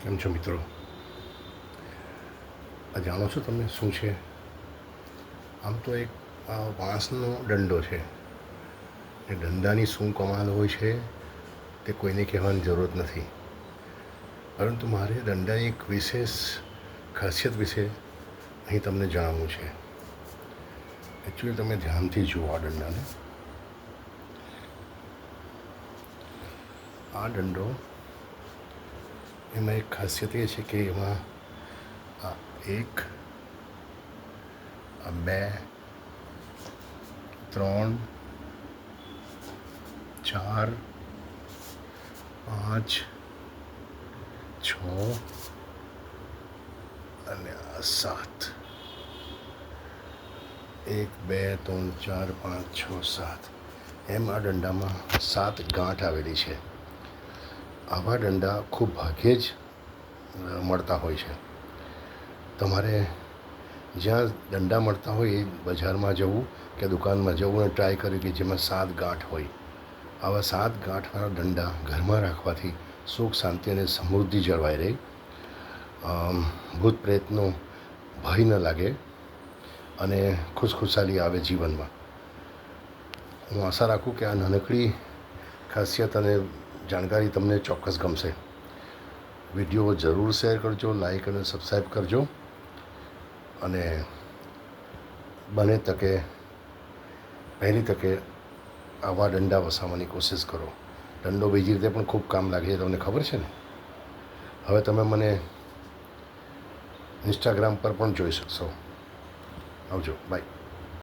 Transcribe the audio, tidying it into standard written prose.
કેમ છો મિત્રો? આ જાણો છો તમે શું છે? આમ તો એક વાંસનો દંડો છે. એ દંડાની શું કમાલ હોય છે તે કોઈને કહેવાની જરૂરત નથી. પરંતુ મારે દંડાની એક વિશેષ ખાસિયત વિશે અહીં તમને જણાવવું છે. એકચ્યુઅલી તમે ધ્યાનથી જુઓ આ દંડાને. આ દંડો એમાં એક ખાસિયત એ છે કે એમાં આ એક, આ બે, 3, 4, 5, 6 અને આ 7. 1, 2, 3, 4, 5, 6, 7 એમ આ દંડામાં 7 ગાંઠ આવેલી છે. આવા દંડા ખૂબ ભાગ્યે જ મળતા હોય છે. તમારે જ્યાં દંડા મળતા હોય એ બજારમાં જવું કે દુકાનમાં જવું અને ટ્રાય કર્યું કે જેમાં 7 ગાંઠ હોય. આવા 7 ગાંઠવાળા દંડા ઘરમાં રાખવાથી સુખ, શાંતિ અને સમૃદ્ધિ જળવાઈ રહે. ભૂત પ્રેતનો ભય ન લાગે અને ખુશખુશાલી આવે જીવનમાં. હું આશા રાખું કે આ નાનકડી ખાસિયત અને જાણકારી તમને ચોક્કસ ગમશે. વિડીયો જરૂર શેર કરજો, લાઈક અને સબસ્ક્રાઈબ કરજો અને બને તકે પહેલી તકે આવા દંડા વસાવવાની કોશિશ કરો. દંડો બીજી રીતે પણ ખૂબ કામ લાગે છે, તમને ખબર છે ને. હવે તમે મને ઇન્સ્ટાગ્રામ પર પણ જોઈ શકશો. આવજો, બાય.